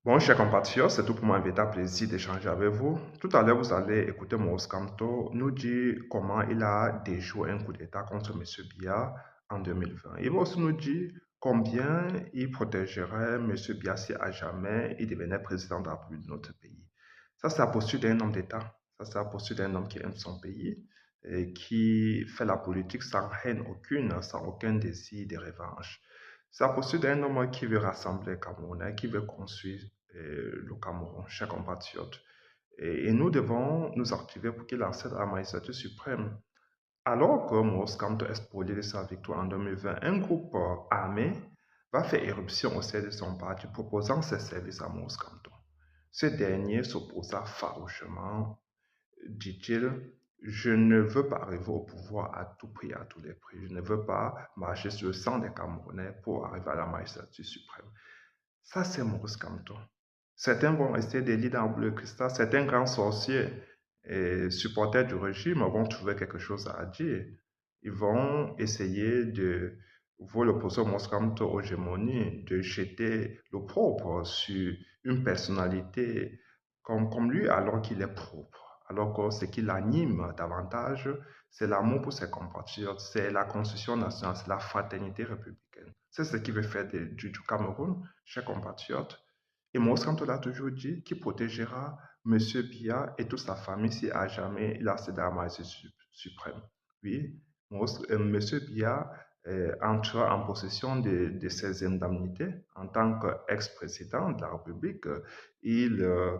Bon, chers compatriotes, c'est tout pour moi, un véritable plaisir d'échanger avec vous. Tout à l'heure, vous allez écouter Maurice Kamto nous dire comment il a déjoué un coup d'État contre M. Biya en 2020. Il va aussi nous dire combien il protégerait M. Biya si à jamais il devenait président de la République de notre pays. Ça, c'est la posture d'un homme d'État. Ça, c'est la posture d'un homme qui aime son pays et qui fait la politique sans haine aucune, sans aucun désir de revanche. C'est la posture d'un homme qui veut rassembler les Camerounais, qui veut construire le Cameroun, chers compatriotes. Et nous devons nous activer pour qu'il accède à la magistrature suprême. Alors que Maurice Kamto est spolié de sa victoire en 2020, un groupe armé va faire éruption au sein de son parti proposant ses services à Maurice Kamto. Ce dernier s'opposa farouchement, dit-il. Je ne veux pas arriver au pouvoir à tout prix, à tous les prix. Je ne veux pas marcher sur le sang des Camerounais pour arriver à la magistrature suprême. Ça, c'est Maurice Kamto. Certains vont essayer de lire dans le cristal. Certains grands sorciers et supporters du régime vont trouver quelque chose à dire. Ils vont essayer de voir l'opposant Maurice Kamto aux hégémonies, de jeter l'opprobre sur une personnalité comme lui, alors qu'il est propre. Alors que ce qui l'anime davantage, c'est l'amour pour ses compatriotes, c'est la constitution nationale, c'est la fraternité républicaine. C'est ce qui veut faire du Cameroun, chers compatriotes. Et Maurice Kamto l'a toujours dit, qui protégera M. Biya et toute sa famille si à jamais il accède à la magistrature suprême. Oui, M. Biya entrera en possession de ses indemnités en tant qu'ex-président de la République. Il, euh,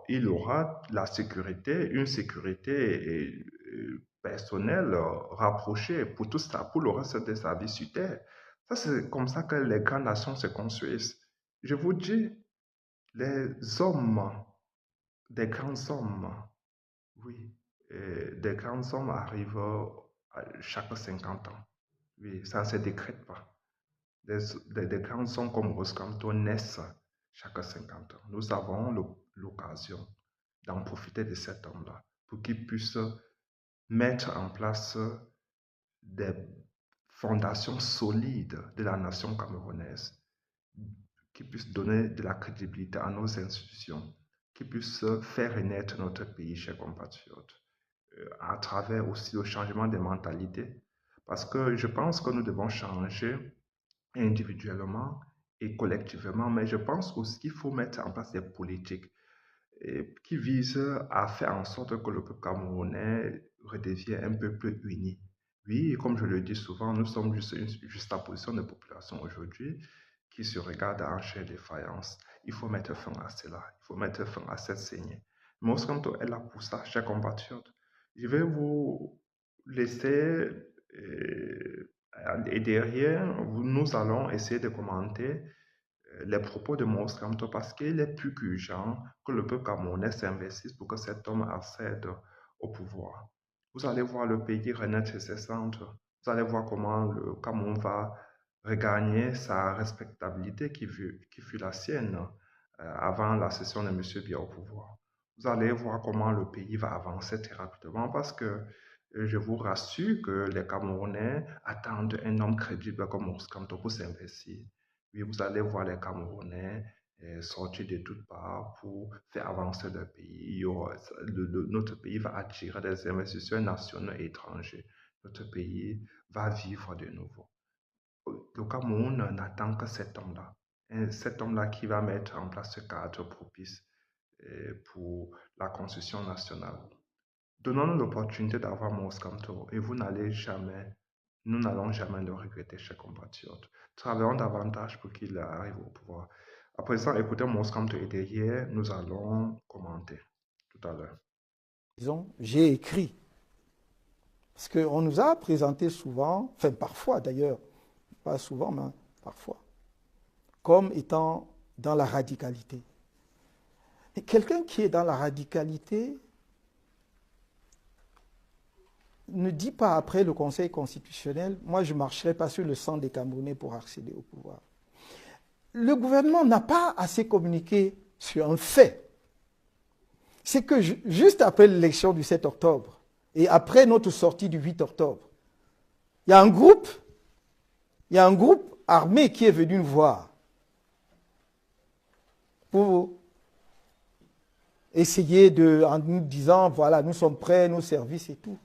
il aura la sécurité, une sécurité personnelle rapprochée pour tout ça, pour le reste de sa vie sur Terre. Ça, c'est comme ça que les grandes nations se construisent. Je vous dis, les hommes, des grands hommes, oui, des grands hommes arrivent chaque 50 ans. Oui, ça ne se décrète pas. Des grands hommes comme Roscanto naissent chaque 50 ans. Nous avons l'occasion d'en profiter de cet homme-là pour qu'il puisse mettre en place des fondations solides de la nation camerounaise, qui puisse donner de la crédibilité à nos institutions, qui puisse faire renaître notre pays, chers compatriotes, à travers aussi le changement des mentalités. Parce que je pense que nous devons changer individuellement et collectivement, mais je pense aussi qu'il faut mettre en place des politiques qui visent à faire en sorte que le peuple camerounais redevienne un peu plus uni. Oui, et comme je le dis souvent, nous sommes juste la position de population aujourd'hui qui se regarde en chair de faïence. Il faut mettre fin à cela. Il faut mettre fin à cette saignée. Moscanto est là pour ça, chers compatriotes. Je vais vous laisser et derrière, nous allons essayer de commenter les propos de Maurice Kamto parce qu'il est plus qu'urgent que le peuple camerounais s'investisse pour que cet homme accède au pouvoir. Vous allez voir le pays renaître de ses centres. Vous allez voir comment le Cameroun va regagner sa respectabilité qui fut la sienne avant la cession de M. Biya au pouvoir. Vous allez voir comment le pays va avancer très rapidement parce que je vous rassure que les Camerounais attendent un homme crédible comme Maurice Kamto pour s'investir. Oui, vous allez voir les Camerounais sortir de toutes parts pour faire avancer le pays. Notre pays va attirer des investisseurs nationaux et étrangers. Notre pays va vivre de nouveau. Le Cameroun n'attend que cet homme-là. Cet homme-là qui va mettre en place ce cadre propice pour la construction nationale. Donnons-nous l'opportunité d'avoir Maurice Kamto et nous n'allons jamais le regretter, chers compatriotes. Travaillons davantage pour qu'il arrive au pouvoir. À présent, écoutez Maurice Kamto et derrière, nous allons commenter tout à l'heure. Disons, j'ai écrit. Parce qu'on nous a présenté souvent, enfin parfois d'ailleurs, pas souvent, mais parfois, comme étant dans la radicalité. Et quelqu'un qui est dans la radicalité ne dit pas après le Conseil constitutionnel, moi je ne marcherai pas sur le sang des Camerounais pour accéder au pouvoir. Le gouvernement n'a pas assez communiqué sur un fait. C'est que juste après l'élection du 7 octobre et après notre sortie du 8 octobre, il y a un groupe armé qui est venu nous voir pour essayer en nous disant, voilà, nous sommes prêts, nos services et tout.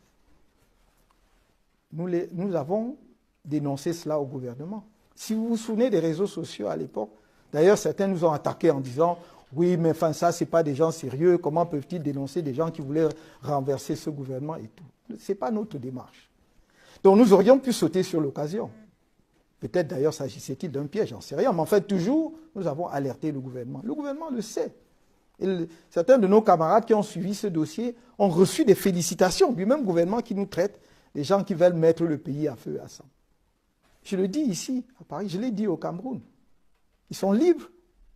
Nous avons dénoncé cela au gouvernement. Si vous vous souvenez des réseaux sociaux à l'époque, d'ailleurs, certains nous ont attaqués en disant, oui, mais enfin, ça, ce n'est pas des gens sérieux. Comment peuvent-ils dénoncer des gens qui voulaient renverser ce gouvernement et tout? Ce n'est pas notre démarche. Donc, nous aurions pu sauter sur l'occasion. Peut-être d'ailleurs s'agissait-il d'un piège, j'en sais rien. Mais en fait, toujours, nous avons alerté le gouvernement. Le gouvernement le sait. Et certains de nos camarades qui ont suivi ce dossier ont reçu des félicitations du même gouvernement qui nous traite des gens qui veulent mettre le pays à feu et à sang. Je le dis ici, à Paris, je l'ai dit au Cameroun. Ils sont libres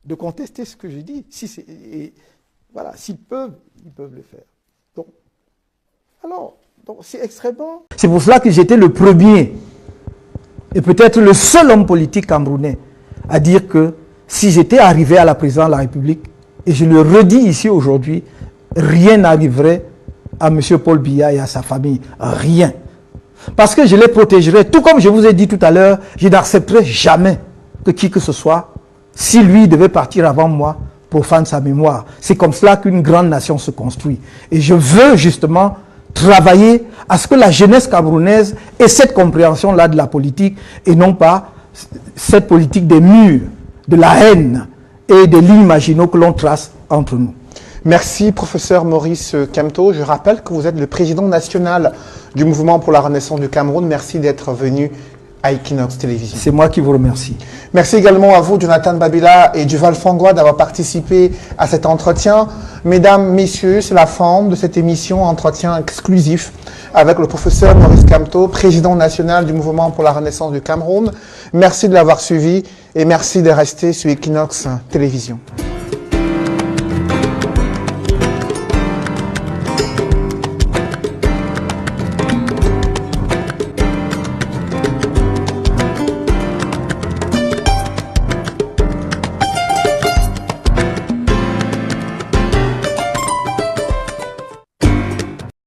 de contester ce que je dis. Voilà, s'ils peuvent, ils peuvent le faire. Donc c'est extrêmement... C'est pour cela que j'étais le premier et peut-être le seul homme politique camerounais à dire que si j'étais arrivé à la présidence de la République, et je le redis ici aujourd'hui, rien n'arriverait à M. Paul Biya et à sa famille. Rien. Parce que je les protégerai. Tout comme je vous ai dit tout à l'heure, je n'accepterai jamais que qui que ce soit, si lui devait partir avant moi, profane sa mémoire. C'est comme cela qu'une grande nation se construit. Et je veux justement travailler à ce que la jeunesse camerounaise ait cette compréhension-là de la politique et non pas cette politique des murs, de la haine et des lignes marginaux que l'on trace entre nous. Merci, professeur Maurice Kamto. Je rappelle que vous êtes le président national du Mouvement pour la Renaissance du Cameroun. Merci d'être venu à Equinox Télévision. C'est moi qui vous remercie. Merci également à vous, Jonathan Babila et Duval Fangwa, d'avoir participé à cet entretien. Mesdames, messieurs, c'est la fin de cette émission entretien exclusif avec le professeur Maurice Kamto, président national du Mouvement pour la Renaissance du Cameroun. Merci de l'avoir suivi et merci de rester sur Equinox Télévision.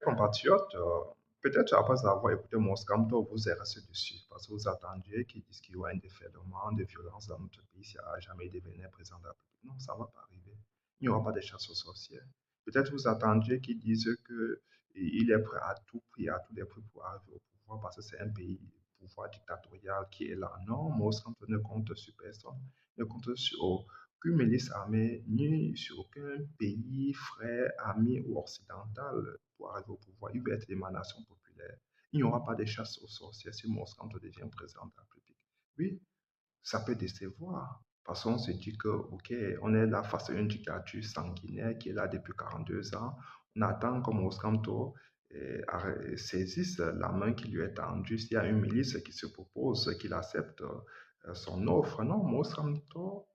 Compatriotes, peut-être après avoir écouté Moscamto, vous êtes resté dessus parce que vous attendiez qu'ils disent qu'il y aura un déferlement de violence dans notre pays s'il n'y a jamais devenu président de la République. Non, ça ne va pas arriver. Il n'y aura pas de chasse aux sorcières. Peut-être vous attendiez qu'ils disent qu'il est prêt à tout prix, à tous les prix pour arriver au pouvoir parce que c'est un pays pouvoir dictatorial qui est là. Non, Moscamto ne compte sur personne, ne compte sur aucune milice armée, ni sur aucun pays, frère, ami ou occidental pour arriver au pouvoir. Il veut être l'émanation populaire. Il n'y aura pas de chasse aux sorcières si Moscamto devient président de la République. Oui, ça peut décevoir. Parce qu'on se dit que, OK, on est là face à une dictature sanguinaire qui est là depuis 42 ans. On attend que Moscamto saisisse la main qui lui est tendue. S'il y a une milice qui se propose, qu'il accepte son offre. Non, Moscamto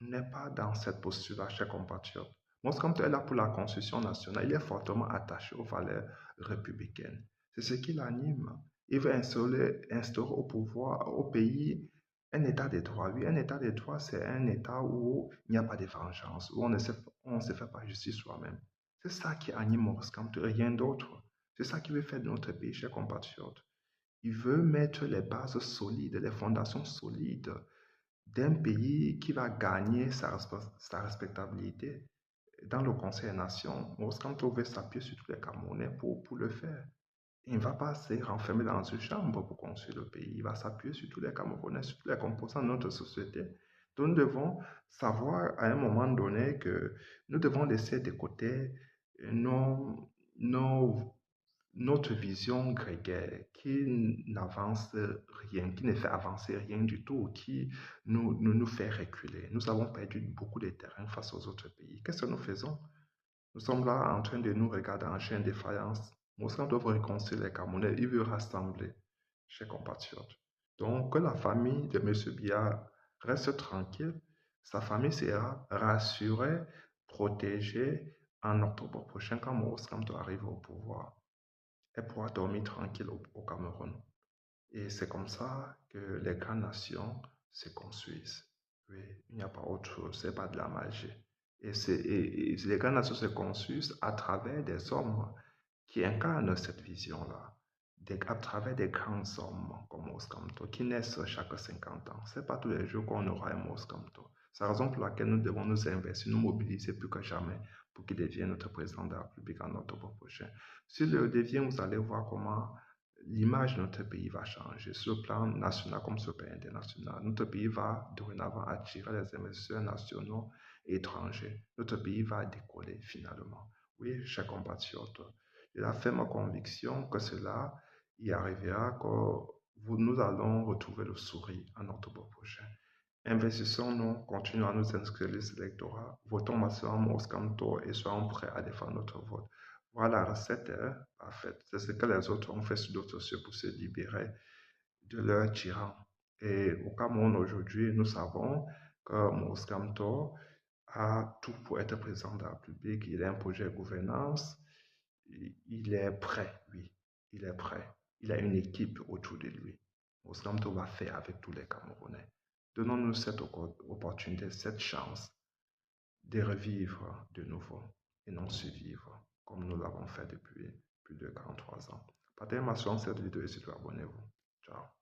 n'est pas dans cette posture-là, chers compatriotes. Moscamto est là pour la Constitution nationale. Il est fortement attaché aux valeurs républicaines. C'est ce qui l'anime. Il veut instaurer au pouvoir, au pays, un état de droit. Oui, un état de droit, c'est un état où il n'y a pas de vengeance, où on ne se fait pas justice soi-même. C'est ça qui anime Moscamto, rien d'autre. C'est ça qui veut faire de notre pays, chers compatriotes. Il veut mettre les bases solides, les fondations solides d'un pays qui va gagner sa respectabilité dans le Conseil des Nations. Moscamto veut s'appuyer sur tous les Camerounais pour le faire. Il ne va pas se renfermer dans une chambre pour construire le pays. Il va s'appuyer sur tous les Camerounais, sur tous les composants de notre société. Donc nous devons savoir à un moment donné que nous devons laisser de côté notre vision grégaire qui n'avance rien, qui ne fait avancer rien du tout, qui nous fait reculer. Nous avons perdu beaucoup de terrain face aux autres pays. Qu'est-ce que nous faisons? Nous sommes là en train de nous regarder en chien de défaillance. Moscamto doit reconstruire les Camerounais, il veut rassembler, chers compatriotes. Donc, que la famille de M. Biya reste tranquille, sa famille sera rassurée, protégée en octobre prochain quand Moscamto arrive au pouvoir. Elle pourra dormir tranquille au Cameroun. Et c'est comme ça que les grandes nations se construisent. Oui, il n'y a pas autre chose, ce n'est pas de la magie. Et les grandes nations se construisent à travers des hommes qui incarnent cette vision-là, à travers des grands hommes comme Moscamto, qui naissent chaque 50 ans. Ce n'est pas tous les jours qu'on aura un Moscamto. C'est la raison pour laquelle nous devons nous investir, nous mobiliser plus que jamais pour qu'il devienne notre président de la République en octobre prochain. S'il le devient, vous allez voir comment l'image de notre pays va changer sur le plan national comme sur le plan international. Notre pays va dorénavant attirer les investisseurs nationaux et étrangers. Notre pays va décoller finalement. Oui, chers compatriotes, j'ai la ferme conviction que cela y arrivera, que nous allons retrouver le sourire en octobre prochain. Investissons-nous, continuons à nous inscrire les électorats, votons massivement au Scamto et soyons prêts à défendre notre vote. Voilà la recette parfaite. C'est ce que les autres ont fait sur d'autres sociaux pour se libérer de leurs tyrans. Et au Cameroun aujourd'hui, nous savons que Maurice Kamto a tout pour être président de la République. Il a un projet de gouvernance. Il est prêt, oui. Il est prêt. Il a une équipe autour de lui. Maurice Kamto va faire avec tous les Camerounais. Donnons-nous cette opportunité, cette chance de revivre de nouveau et non survivre comme nous l'avons fait depuis plus de 43 ans. Partagez ma chance cette vidéo et surtout abonnez-vous. Ciao.